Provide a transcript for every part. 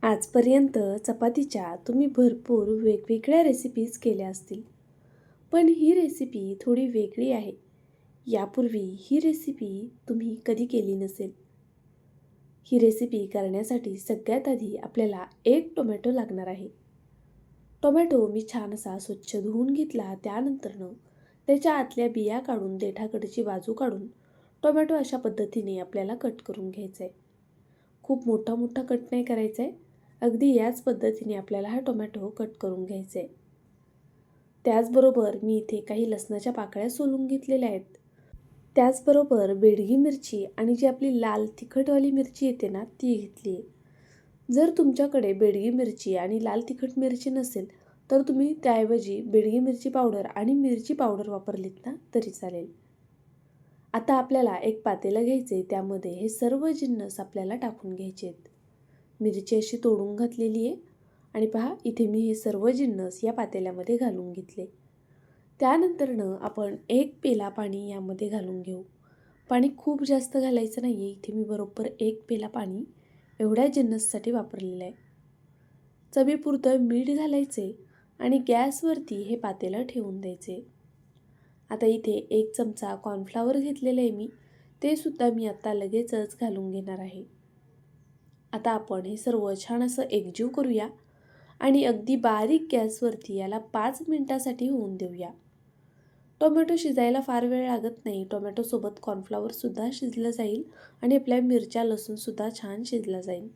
आजपर्यंत चपातीच्या तुम्ही भरपूर वेगवेगळ्या रेसिपीज केल्या असतील, पण ही रेसिपी थोडी वेगळी आहे. यापूर्वी ही रेसिपी तुम्ही कधी केली नसेल. ही रेसिपी करण्यासाठी सगळ्यात आधी आपल्याला एक टोमॅटो लागणार आहे. टोमॅटो मी छान असा स्वच्छ धुवून घेतला. त्यानंतरनं त्याच्या आतल्या बिया काढून, देठाकडची बाजू काढून टोमॅटो अशा पद्धतीने आपल्याला कट करून घ्यायचा आहे. खूप मोठा मोठा कट नाही करायचा आहे. अगदी याच पद्धतीने आपल्याला हा टोमॅटो कट करून घ्यायचा आहे. त्याचबरोबर मी इथे काही लसणाच्या पाकळ्या सोलून घेतलेल्या आहेत. त्याचबरोबर बेडगी मिरची आणि जी आपली लाल तिखटवाली मिरची येते ना, ती घेतली आहे. जर तुमच्याकडे बेडगी मिरची आणि लाल तिखट मिरची नसेल तर तुम्ही त्याऐवजी बेडगी मिरची पावडर आणि मिरची पावडर वापरलीत ना तरी चालेल. आता आपल्याला एक पातेलं घ्यायचे, त्यामध्ये हे सर्व जिन्नस आपल्याला टाकून घ्यायचे आहेत. मिरची अशी तोडून घातलेली आहे आणि पहा इथे मी हे सर्व जिन्नस या पातेल्यामध्ये घालून घेतले. त्यानंतरनं आपण एक पेला पाणी यामध्ये घालून घेऊ. पाणी खूप जास्त घालायचं नाही आहे. इथे मी बरोबर एक पेला पाणी एवढ्या जिन्नससाठी वापरलेलं आहे. चवीपुरतं मीठ घालायचे आणि गॅसवरती हे पातेलं ठेवून द्यायचे. आता इथे एक चमचा कॉर्नफ्लॉवर घेतलेलं आहे मी, ते सुद्धा मी आता लगेचच घालून घेणार आहे. आता आपण हे सर्व छान असं एकजीव करूया आणि अगदी बारीक गॅसवरती याला 5 मिनिटासाठी होऊन देऊया. टोमॅटो शिजायला फार वेळ लागत नाही. टोमॅटोसोबत कॉर्नफ्लॉवरसुद्धा शिजलं जाईल आणि आपल्या मिरच्या लसूणसुद्धा छान शिजला जाईल.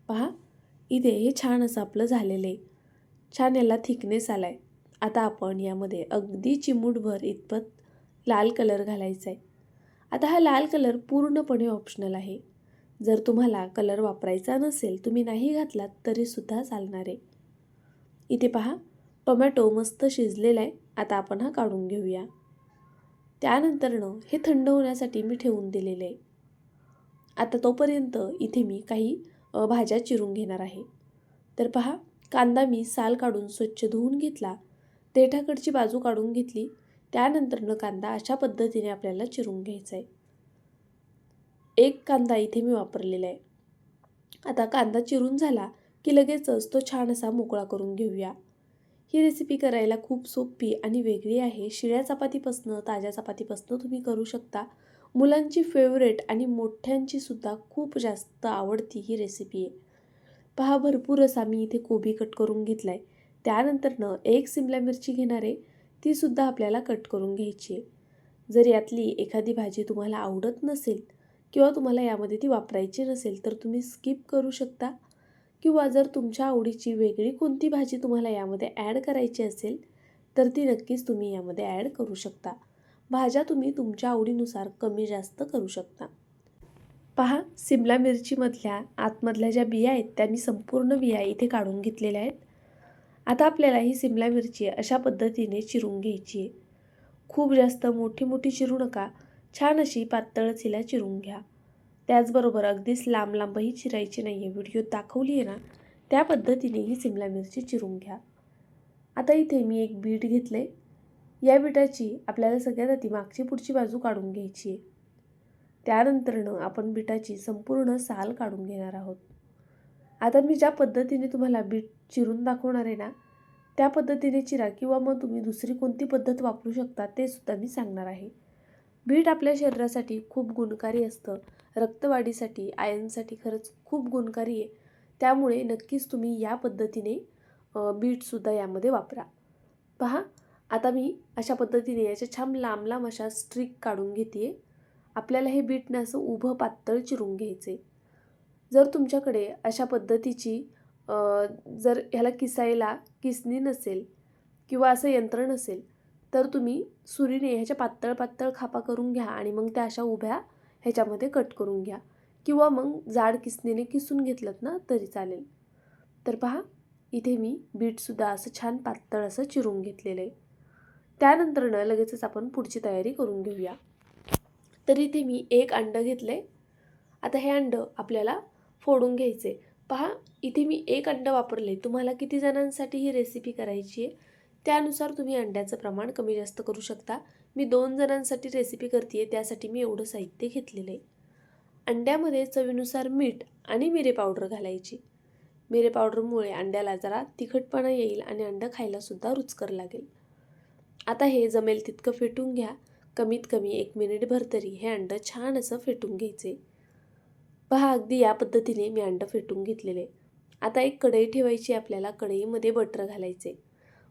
पहा इथे हे छान असं आपलं झालेलं आहे. छान याला थिकनेस आला आहे. आता आपण यामध्ये अगदी चिमूटभर इतपत लाल कलर घालायचा आहे. आता हा लाल कलर पूर्णपणे ऑप्शनल आहे. जर तुम्हाला कलर वापरायचा नसेल, तुम्ही नाही घातलात तरीसुद्धा चालणार आहे. इथे पहा टोमॅटो मस्त शिजलेला आहे. आता आपण हा काढून घेऊया. त्यानंतरनं हे थंड होण्यासाठी मी ठेवून दिलेलं आहे. आता तोपर्यंत इथे मी काही भाज्या चिरून घेणार आहे. तर पहा कांदा मी साल काढून स्वच्छ धुवून घेतला, देठाकडची बाजू काढून घेतली. त्यानंतरनं कांदा अशा पद्धतीने आपल्याला चिरून घ्यायचा आहे. एक कांदा इथे मी वापरलेला आहे. आता कांदा चिरून झाला की लगेचच तो छान असा मोकळा करून घेऊया. ही रेसिपी करायला खूप सोपी आणि वेगळी आहे. शिळ्या चपातीपासनं, ताज्या चपातीपासनं तुम्ही करू शकता. मुलांची फेवरेट आणि मोठ्यांची सुद्धा खूप जास्त आवडती ही रेसिपी आहे. पहा भरपूर असा मी इथे कोबी कट करून घेतला आहे. त्यानंतरनं एक सिमला मिरची घेणार आहे, तीसुद्धा आपल्याला कट करून घ्यायची आहे. जर यातली एखादी भाजी तुम्हाला आवडत नसेल किंवा तुम्हाला यामध्ये ती वापरायची नसेल तर तुम्ही स्किप करू शकता, किंवा जर तुमच्या आवडीची वेगळी कोणती भाजी तुम्हाला यामध्ये ॲड करायची असेल तर ती नक्कीच तुम्ही यामध्ये ॲड करू शकता. भाज्या तुम्ही तुमच्या आवडीनुसार कमी जास्त करू शकता. पहा सिमला मिरचीमधल्या आतमधल्या ज्या बिया आहेत त्या मी संपूर्ण बिया इथे काढून घेतलेल्या आहेत. आता आपल्याला ही सिमला मिरची अशा पद्धतीने चिरून घ्यायची आहे. खूप जास्त मोठी मोठी चिरू नका, छान अशी पातळच हिला चिरून घ्या. त्याचबरोबर अगदीच लांब लांबही चिरायची नाही आहे. व्हिडिओत दाखवली आहे ना त्या पद्धतीने ही सिमला मिरची चिरून घ्या. आता इथे मी एक बीट घेतले. या बीटाची आपल्याला सगळ्यात आधी मागची पुढची बाजू काढून घ्यायची आहे. त्यानंतरनं आपण बीटाची संपूर्ण साल काढून घेणार आहोत. आता मी ज्या पद्धतीने तुम्हाला बीट चिरून दाखवणार आहे ना त्या पद्धतीने चिरा, किंवा मग तुम्ही दुसरी कोणती पद्धत वापरू शकता ते सुद्धा मी सांगणार आहे. बीट आपल्या शरीरासाठी खूप गुणकारी असतं. रक्तवाढीसाठी, आयर्नसाठी खरंच खूप गुणकारी आहे. त्यामुळे नक्कीच तुम्ही या पद्धतीने बीटसुद्धा यामध्ये वापरा. पहा आता मी अशा पद्धतीने याच्या छान लांब लांब अशा स्ट्रिक काढून घेते. आपल्याला हे बीटनं असं उभं पातळ चिरून घ्यायचे. जर तुमच्याकडे अशा पद्धतीची जर ह्याला किसायला किसणी नसेल किंवा असं यंत्र नसेल तर तुम्ही सुरीने ह्याच्या पातळ पातळ खापा करून घ्या आणि मग त्या अशा उभ्या ह्याच्यामध्ये कट करून घ्या, किंवा मग जाड किसणीने किसून घेतलं ना तरी चालेल. तर पहा इथे मी बीटसुद्धा असं छान पातळ असं चिरून घेतलेलं आहे. त्यानंतरनं लगेचच आपण पुढची तयारी करून घेऊया. तर इथे मी एक अंडं घेतलं आहे. आता हे अंडं आपल्याला फोडून घ्यायचे. पहा इथे मी एक अंडं वापरले. तुम्हाला किती जणांसाठी ही रेसिपी करायची आहे त्यानुसार तुम्ही अंड्याचं प्रमाण कमी जास्त करू शकता. मी 2 जणांसाठी रेसिपी करते आहे, त्यासाठी मी एवढं साहित्य घेतलेलं आहे. अंड्यामध्ये चवीनुसार मीठ आणि मिरे पावडर घालायची. मिरे पावडरमुळे अंड्याला जरा तिखटपणा येईल आणि अंडं खायलासुद्धा रुचकर लागेल. आता हे जमेल तितकं फेटून घ्या. कमीत कमी 1 मिनिटभर तरी हे अंडं छान असं फेटून घ्यायचे. पहा, अगदी या पद्धतीने मी अंडं फेटून घेतलेले. आता एक कढई ठेवायची आपल्याला. कढईमध्ये बटर घालायचे.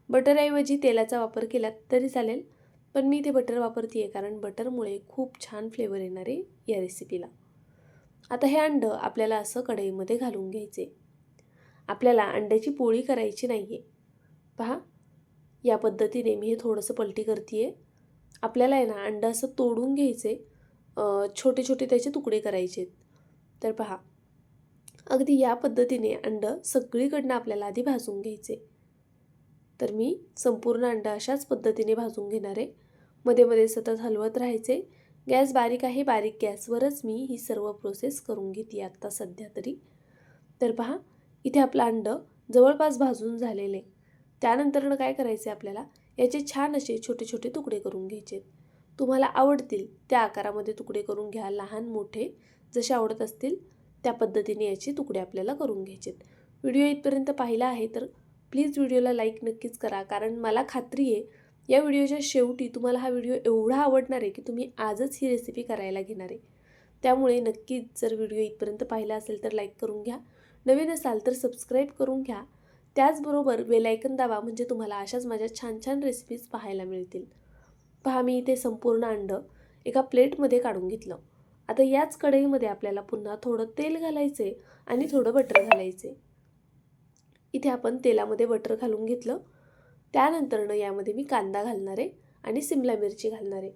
बटरऐवजी तेलाचा वापर केला तरी चालेल, पण मी इथे बटर वापरते आहे कारण बटरमुळे खूप छान फ्लेवर येणार आहे या रेसिपीला. आता हे अंडं आपल्याला असं कढईमध्ये घालून घ्यायचे. आपल्याला अंड्याची पोळी करायची नाही आहे. पहा, या पद्धतीने मी हे थोडंसं पलटी करते आहे. आपल्याला आहे ना अंडं असं तोडून घ्यायचे, छोटे छोटे त्याचे तुकडे करायचे. तर पहा, अगदी या पद्धतीने अंडं सगळीकडनं आपल्याला आधी भाजून घ्यायचे. तर मी संपूर्ण अंडं अशाच पद्धतीने भाजून घेणार आहे. मध्ये मध्ये सतत हलवत राहायचे. गॅस बारीक आहे. बारीक गॅसवरच मी ही सर्व प्रोसेस करून घेते आत्ता सध्या तरी. तर पहा, इथे आपलं अंडं जवळपास भाजून झालेले. त्यानंतरनं काय करायचे आपल्याला, याचे छान असे छोटे छोटे तुकडे करून घ्यायचे. तुम्हाला आवडतील त्या आकारामध्ये तुकडे करून घ्या. लहान मोठे जसे आवडत असतील त्या पद्धतीने याचे तुकडे आपल्याला करून घ्यायचे. व्हिडिओ इथपर्यंत पाहिला आहे तर प्लीज व्हिडिओला लाईक नक्कीच करा, कारण मला खात्री आहे या व्हिडिओच्या शेवटी तुम्हाला हा व्हिडिओ एवढा आवडणार आहे की तुम्ही आजच ही रेसिपी करायला घेणार आहे. त्यामुळे नक्कीच जर व्हिडिओ इथपर्यंत पाहिला असेल तर लाईक करून घ्या. नवीन असाल तर सबस्क्राईब करून घ्या. त्याचबरोबर बेल आयकन दाबा, म्हणजे तुम्हाला अशाच माझ्या छान छान रेसिपीज पाहायला मिळतील. पहा, मी इथे संपूर्ण अंडं एका प्लेटमध्ये काढून घेतलं. आता याच कढईमध्ये आपल्याला पुन्हा थोडं तेल घालायचे आणि थोडं बटर घालायचे. इथे आपण तेलामध्ये बटर घालून घेतलं. त्यानंतरनं यामध्ये मी कांदा घालणार आहे आणि सिमला मिरची घालणार आहे.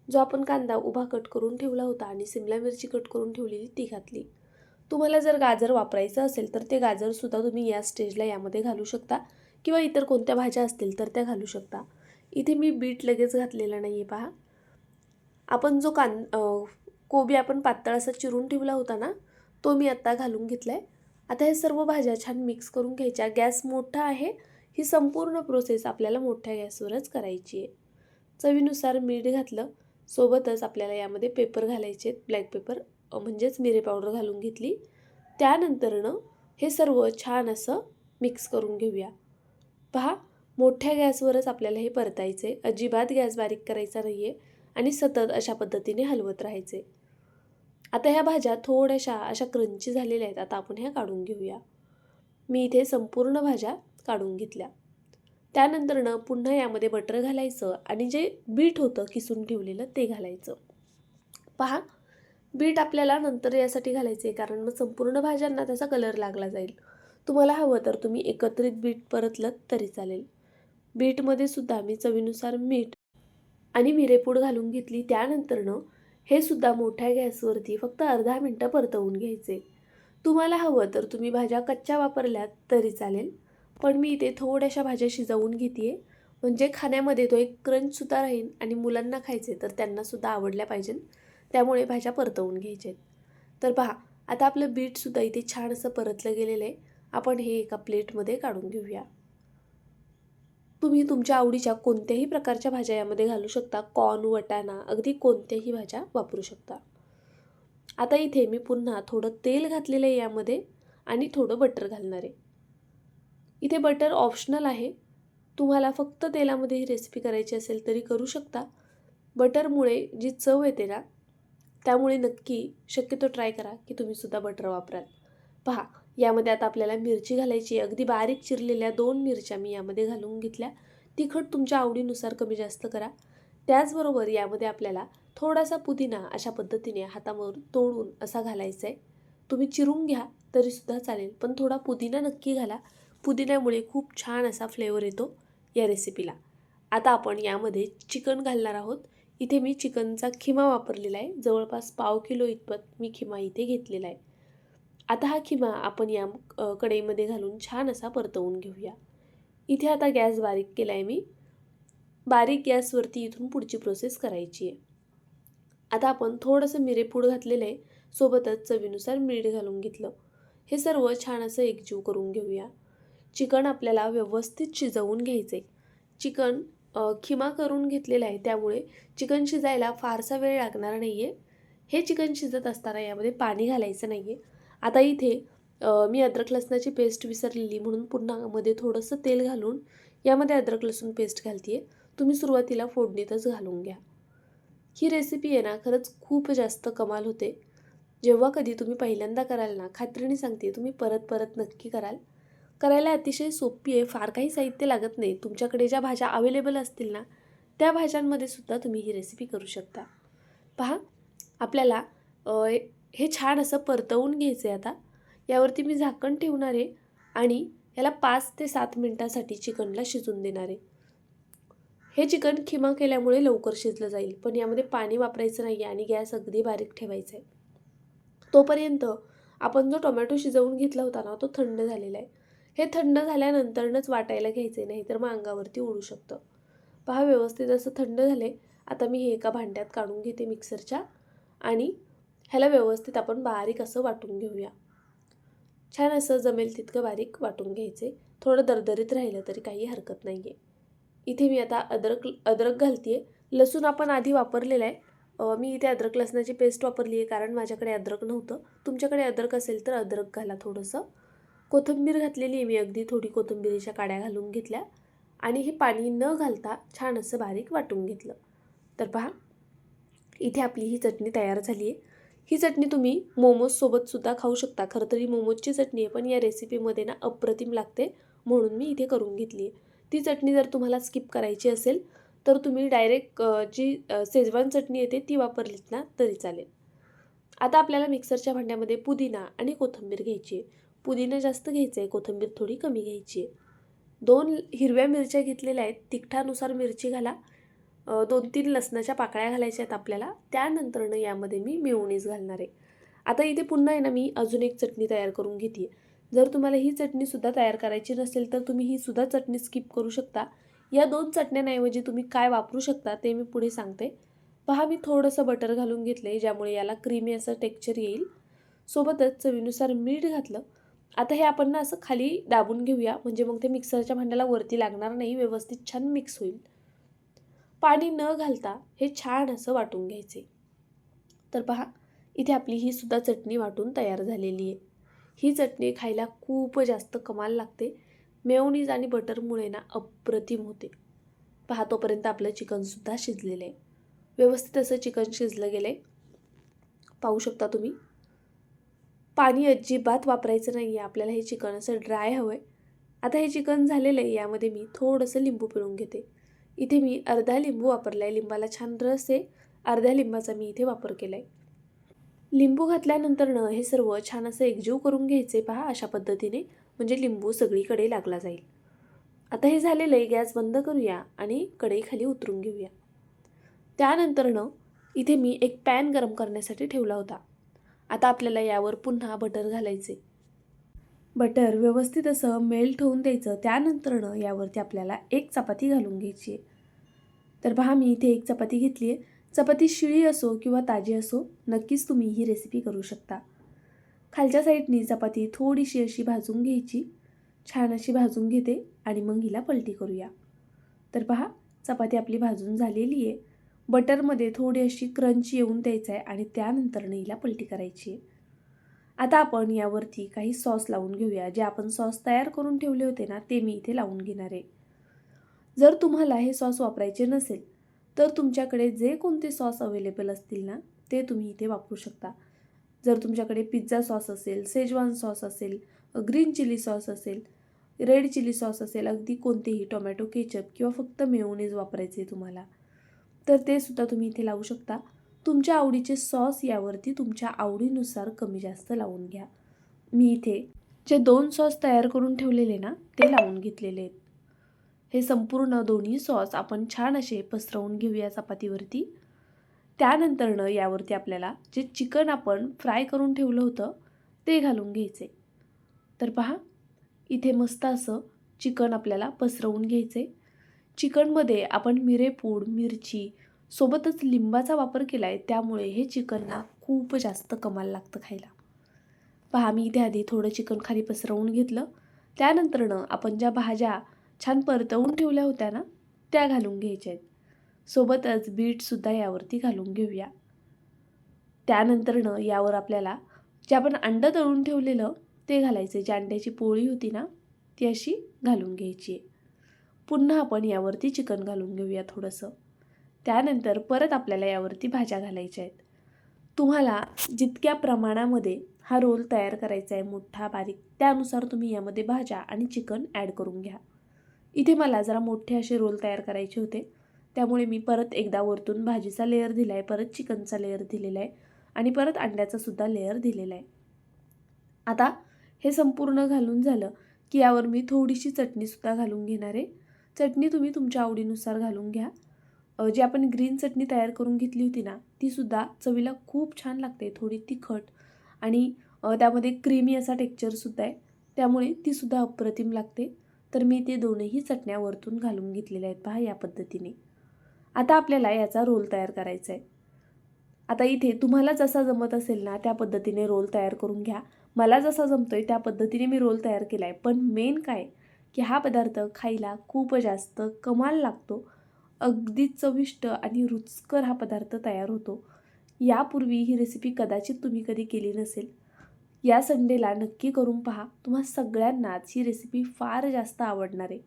जो आपण कांदा उभा कट करून ठेवला होता आणि सिमला मिरची कट करून ठेवलेली ती घातली. तुम्हाला जर गाजर वापरायचं असेल तर ते गाजरसुद्धा तुम्ही या स्टेजला यामध्ये घालू शकता, किंवा इतर कोणत्या भाज्या असतील तर त्या घालू शकता. इथे मी बीट लगेच घातलेला नाही आहे. पहा, आपण जो कोबी आपण पातळ असा चिरून ठेवला होता ना, तो मी आत्ता घालून घेतला आहे. आता हे सर्व भाज्या छान मिक्स करून घ्यायच्या. गॅस मोठा आहे. ही संपूर्ण प्रोसेस आपल्याला मोठ्या गॅसवरच करायची आहे. चवीनुसार मीठ घातलं. सोबतच आपल्याला यामध्ये पेपर घालायचे, ब्लॅक पेपर म्हणजेच मिरे पावडर घालून घेतली. त्यानंतरनं हे सर्व छान असं मिक्स करून घेऊया. पहा, मोठ्या गॅसवरच आपल्याला हे परतायचे. अजिबात गॅस बारीक करायचा नाही आहे आणि सतत अशा पद्धतीने हलवत राहायचे. आता ह्या भाज्या थोड्याशा अशा क्रंची झालेल्या आहेत. आता आपण ह्या काढून घेऊया. मी इथे संपूर्ण भाज्या काढून घेतल्या. त्यानंतरनं पुन्हा यामध्ये बटर घालायचं आणि जे बीट होतं किसून ठेवलेलं ते घालायचं. पहा, बीट आपल्याला नंतर यासाठी घालायचे कारण मग संपूर्ण भाज्यांना त्याचा कलर लागला जाईल. तुम्हाला हवं तर तुम्ही एकत्रित बीट परतलं तरी चालेल. बीटमध्ये सुद्धा मी चवीनुसार मीठ आणि मिरेपूड घालून घेतली. त्यानंतरनं हे सुद्धा मोठ्या गॅसवरती फक्त अर्धा मिनटं परतवून घ्यायचे. तुम्हाला हवं तर तुम्ही भाज्या कच्च्या वापरल्यात तरी चालेल, पण मी इथे थोड्याशा भाज्या शिजवून घेते आहे, म्हणजे खाण्यामध्ये तो एक क्रंचसुद्धा राहील आणि मुलांना खायचे तर त्यांनासुद्धा आवडल्या पाहिजेत. त्यामुळे भाज्या परतवून घ्यायचे. तर पहा, आता आपलं बीटसुद्धा इथे छान असं परतलं गेलेलं आहे. आपण हे एका प्लेटमध्ये काढून घेऊया. तुम्ही तुमच्या आवडीच्या कोणत्याही प्रकारच्या भाज्या यामध्ये घालू शकता. कॉर्न, वटाणा, अगदी कोणत्याही भाज्या वापरू शकता. आता इथे मी पुन्हा थोडं तेल घातलेलं आहे यामध्ये आणि थोडं बटर घालणार आहे. इथे बटर ऑप्शनल आहे. तुम्हाला फक्त तेलामध्ये ही रेसिपी करायची असेल तरी करू शकता. बटरमुळे जी चव येते ना, त्यामुळे नक्की शक्यतो ट्राय करा की तुम्हीसुद्धा बटर वापराल. पहा, यामध्ये आता आपल्याला मिरची घालायची. अगदी बारीक चिरलेल्या 2 मिरच्या मी यामध्ये घालून घेतल्या. तिखट तुमच्या आवडीनुसार कमी जास्त करा. त्याचबरोबर यामध्ये आपल्याला थोडासा पुदिना अशा पद्धतीने हातावर तोडून असा घालायचा आहे. तुम्ही चिरून घ्या तरीसुद्धा चालेल, पण थोडा पुदिना नक्की घाला. पुदिन्यामुळे खूप छान असा फ्लेवर येतो या रेसिपीला. आता आपण यामध्ये चिकन घालणार आहोत. इथे मी चिकनचा खिमा वापरलेला आहे. जवळपास पाव किलो इतपत मी खिमा इथे घेतलेला आहे. आता हा खिमा आपण या कढईमध्ये घालून छान असा परतवून घेऊया. इथे आता गॅस बारीक केला आहे मी. बारीक गॅसवरती इथून पुढची प्रोसेस करायची आहे. आता आपण थोडंसं मिरेपूड घातलेलं आहे. सोबतच चवीनुसार मीठ घालून घेतलं. हे सर्व छान असं एकजीव करून घेऊया. चिकन आपल्याला व्यवस्थित शिजवून घ्यायचे. चिकन खिमा करून घेतलेला आहे, त्यामुळे चिकन शिजायला फारसा वेळ लागणार नाही आहे. हे चिकन शिजत असताना यामध्ये पाणी घालायचं नाही आहे. आता इथे मी अद्रक लसणाची पेस्ट विसरलेली म्हणून पुन्हा मध्ये थोडंसं तेल घालून यामध्ये अद्रक लसूण पेस्ट घालते आहे. तुम्ही सुरुवातीला फोडणीतच घालून घ्या. ही रेसिपी आहे ना खरंच खूप जास्त कमाल होते. जेव्हा कधी तुम्ही पहिल्यांदा कराल ना, खात्रीने सांगते तुम्ही परत परत नक्की कराल. करायला अतिशय सोपी आहे, फार काही साहित्य लागत नाही. तुमच्याकडे ज्या भाज्या अवेलेबल असतील ना, त्या भाज्यांमध्ये सुद्धा तुम्ही ही रेसिपी करू शकता. पहा, आपल्याला हे छान असं परतवून घ्यायचं आहे आता. यावरती मी झाकण ठेवणार आहे आणि याला 5 ते 7 मिनिटांसाठी चिकनला शिजून देणार आहे. हे चिकन खिमा केल्यामुळे लवकर शिजलं जाईल, पण यामध्ये पाणी वापरायचं नाही आहे आणि गॅस अगदी बारीक ठेवायचा आहे. तोपर्यंत आपण जो टोमॅटो शिजवून घेतला होता ना, तो थंड झालेला आहे. हे थंड झाल्यानंतरच वाटायला घ्यायचे, नाही तर मग अंगावरती उडू शकतं. पहा, व्यवस्थित असं थंड झाले. आता मी हे एका भांड्यात काढून घेते मिक्सरच्या आणि ह्याला व्यवस्थित आपण बारीक असं वाटून घेऊया. छान असं जमेल तितकं बारीक वाटून घ्यायचे. थोडं दरदरीत राहिलं तरी काही हरकत नाही आहे. इथे मी आता अद्रक घालते आहे. लसूण आपण आधी वापरलेला आहे. मी इथे अद्रक लसणाची पेस्ट वापरली आहे कारण माझ्याकडे अद्रक नव्हतं. तुमच्याकडे अद्रक असेल तर अद्रक घाला थोडंसं. कोथिंबीर घातलेली आहे मी, अगदी थोडी कोथिंबीरीच्या काड्या घालून घेतल्या आणि हे पाणी न घालता छान असं बारीक वाटून घेतलं. तर पहा, इथे आपली ही चटणी तयार झाली आहे. ही चटणी तुम्ही मोमोजसोबतसुद्धा खाऊ शकता. खरं तर ही मोमोजची चटणी आहे, पण या रेसिपीमध्ये ना अप्रतिम लागते म्हणून मी इथे करून घेतली आहे. ती चटणी जर तुम्हाला स्किप करायची असेल तर तुम्ही डायरेक्ट शेजवान चटणी येते ती वापरलीत ना तरी चालेल. आता आपल्याला मिक्सरच्या भांड्यामध्ये पुदिना आणि कोथिंबीर घ्यायची आहे. पुदिना जास्त घ्यायचा आहे, कोथिंबीर थोडी कमी घ्यायची आहे. 2 हिरव्या मिरच्या घेतलेल्या आहेत, तिखटानुसार मिरची घाला. 2-3 लसणाच्या पाकळ्या घालायच्या आहेत आपल्याला. त्यानंतरनं यामध्ये मी मेयोनीज घालणार आहे. आता इथे पुन्हा आहे ना मी अजून एक चटणी तयार करून घेते आहे. जर तुम्हाला ही चटणीसुद्धा तयार करायची नसेल तर तुम्ही ही सुद्धा चटणी स्किप करू शकता. या 2 चटण्यांऐवजी तुम्ही काय वापरू शकता ते मी पुढे सांगते. पहा, मी थोडंसं बटर घालून घेतलं आहे ज्यामुळे याला क्रीमी असं टेक्स्चर येईल. सोबतच चवीनुसार मीठ घातलं. आता हे आपण ना असं खाली दाबून घेऊया, म्हणजे मग ते मिक्सरच्या भांड्याला वरती लागणार नाही, व्यवस्थित छान मिक्स होईल. पाणी न घालता हे छान असं वाटून घ्यायचे. तर पहा, इथे आपली ही सुद्धा चटणी वाटून तयार झालेली आहे. ही चटणी खायला खूप जास्त कमाल लागते. मेयोनीज आणि बटरमुळे ना अप्रतिम होते. पहा, तोपर्यंत आपलं चिकनसुद्धा शिजलेलं आहे. व्यवस्थित असं चिकन शिजलं गेलं आहे, पाहू शकता तुम्ही. पाणी अजिबात वापरायचं नाही आहे, आपल्याला हे चिकन असं ड्राय हवं आहे. आता हे चिकन झालेलं आहे, यामध्ये मी थोडंसं लिंबू पिळून घेते. इथे मी अर्धा लिंबू वापरला आहे. लिंबाला छान रस आहे, अर्ध्या लिंबाचा मी इथे वापर केला आहे. लिंबू घातल्यानंतरनं हे सर्व छान असं एकजीव करून घ्यायचे. पहा, अशा पद्धतीने, म्हणजे लिंबू सगळीकडे लागला जाईल. आता हे झालेलं आहे, गॅस बंद करूया आणि कढई खाली उतरून घेऊया. त्यानंतरनं इथे मी एक पॅन गरम करण्यासाठी ठेवला होता. आता आपल्याला यावर पुन्हा बटर घालायचे. बटर व्यवस्थित असं मेल्ट होऊन द्यायचं. त्यानंतरनं यावरती आपल्याला एक चपाती घालून घ्यायची आहे. तर पहा, मी इथे एक चपाती घेतली आहे. चपाती शिळी असो किंवा ताजी असो, नक्कीच तुम्ही ही रेसिपी करू शकता. खालच्या साईडनी चपाती थोडीशी अशी भाजून घ्यायची. छान अशी भाजून घेते आणि मग हिला पलटी करूया. तर पहा, चपाती आपली भाजून झालेली आहे. बटरमध्ये थोडी अशी क्रंच येऊन द्यायचं आहे आणि त्यानंतरनं हिला पलटी करायची आहे. आता आपण यावरती काही सॉस लावून घेऊया. जे आपण सॉस तयार करून ठेवले होते ना, ते मी इथे लावून घेणार आहे. जर तुम्हाला हे सॉस वापरायचे नसेल तर तुमच्याकडे जे कोणते सॉस अवेलेबल असतील ना, ते तुम्ही इथे वापरू शकता. जर तुमच्याकडे पिझ्झा सॉस असेल, शेजवान सॉस असेल, ग्रीन चिली सॉस असेल, रेड चिली सॉस असेल, अगदी कोणतेही, टोमॅटो केचप किंवा फक्त मेयोनीज वापरायचे तुम्हाला, तर ते सुद्धा तुम्ही इथे लावू शकता. तुमच्या आवडीचे सॉस यावरती तुमच्या आवडीनुसार कमी जास्त लावून घ्या. मी इथे जे 2 सॉस तयार करून ठेवलेले ना, ते लावून घेतलेले आहेत. हे संपूर्ण दोन्ही सॉस आपण छान असे पसरवून घेऊया चपातीवरती. त्यानंतरनं यावरती आपल्याला जे चिकन आपण फ्राय करून ठेवलं होतं ते घालून घ्यायचे. तर पहा, इथे मस्त असं चिकन आपल्याला पसरवून घ्यायचे. चिकनमध्ये आपण मिरेपूड, मिरची सोबतच लिंबाचा वापर केला आहे, त्यामुळे हे चिकन ना खूप जास्त कमाल लागतं खायला. पहा, मी इथे आधी थोडं चिकन खाली पसरवून घेतलं. त्यानंतरनं आपण ज्या भाज्या छान परतवून ठेवल्या होत्या ना, त्या घालून घ्यायच्या आहेत. सोबतच बीटसुद्धा यावरती घालून घेऊया. त्यानंतरनं यावर आपल्याला जे आपण अंडं तळून ठेवलेलं ते घालायचे. जी अंड्याची पोळी होती ना ती अशी घालून घ्यायची आहे. पुन्हा आपण यावरती चिकन घालून घेऊया थोडंसं. त्यानंतर परत आपल्याला यावरती भाज्या घालायच्या आहेत. तुम्हाला जितक्या प्रमाणामध्ये हा रोल तयार करायचा आहे मोठा बारीक, त्यानुसार तुम्ही यामध्ये भाज्या आणि चिकन ॲड करून घ्या. इथे मला जरा मोठे असे रोल तयार करायचे होते, त्यामुळे मी परत एकदा वरतून भाजीचा लेयर दिला आहे, परत चिकनचा लेयर दिलेला आहे आणि परत अंड्याचा सुद्धा लेयर दिलेला आहे. आता हे संपूर्ण घालून झालं की यावर मी थोडीशी चटणीसुद्धा घालून घेणार आहे. चटणी तुम्ही तुमच्या आवडीनुसार घालून घ्या. जी आपण ग्रीन चटणी तयार करून घेतली होती ना तीसुद्धा चवीला खूप छान लागते. थोडी तिखट आणि त्यामध्ये क्रीमी असा टेक्स्चरसुद्धा आहे, त्यामुळे तीसुद्धा अप्रतिम लागते. तर मी ते दोनही चटण्या वरतून घालून घेतलेल्या आहेत पहा या पद्धतीने. आता आपल्याला याचा रोल तयार करायचा आहे. आता इथे तुम्हाला जसा जमत असेल ना त्या पद्धतीने रोल तयार करून घ्या. मला जसा जमतोय त्या पद्धतीने मी रोल तयार केला आहे. पण मेन काय की हा पदार्थ खायला खूप जास्त कमाल लागतो. अगदी चविष्ट आणि रुचकर हा पदार्थ तयार होतो. यापूर्वी ही रेसिपी कदाचित तुम्ही कधी केली नसेल. या संडेला नक्की करून पहा. तुम्हा सगळ्यांनाच ही रेसिपी फार जास्त आवडणार आहे.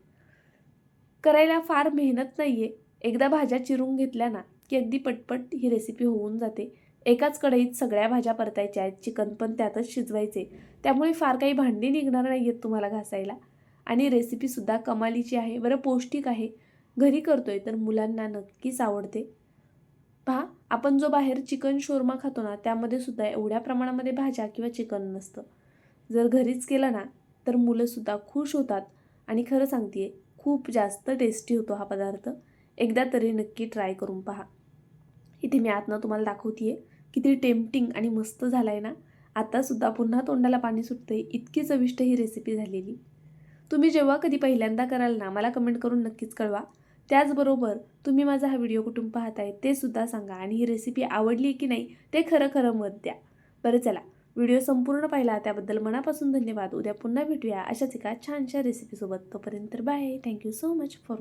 करायला फार मेहनत नाही आहे. एकदा भाज्या चिरून घेतल्या ना की अगदी पटपट ही रेसिपी होऊन जाते. एकाच कढईत सगळ्या भाज्या परतायच्या आहेत, चिकन पण त्यातच शिजवायचे, त्यामुळे फार काही भांडी निघणार नाही आहेत तुम्हाला घासायला. आणि रेसिपीसुद्धा कमालीची आहे, बरं पौष्टिक आहे. घरी करतोय तर मुलांना नक्कीच आवडते. पहा, आपण जो बाहेर चिकन शोरमा खातो ना त्यामध्ये सुद्धा एवढ्या प्रमाणामध्ये भाज्या किंवा चिकन नसतं. जर घरीच केलं ना तर मुलंसुद्धा खुश होतात आणि खरं सांगते खूप जास्त टेस्टी होतो हा पदार्थ. एकदा तरी नक्की ट्राय करून पहा. इथे मी आतनं तुम्हाला दाखवते आहे किती टेम्पटिंग आणि मस्त झाला आहे ना. आत्तासुद्धा पुन्हा तोंडाला पाणी सुटते, इतकी चविष्ट ही रेसिपी झालेली. तुम्ही जेव्हा कधी पहिल्यांदा कराल ना मला कमेंट करून नक्कीच कळवा. त्याचबरोबर तुम्ही माझा हा व्हिडिओ कुठून पाहताय ते सुद्धा सांगा आणि ही रेसिपी आवडली की नाही ते खरं मत द्या. बरं चला, व्हिडिओ संपूर्ण पाहिला त्याबद्दल मनापासून धन्यवाद. उद्या पुन्हा भेटूया अशाच एका छानशा रेसिपीसोबत. तोपर्यंत bye. Thank you so much for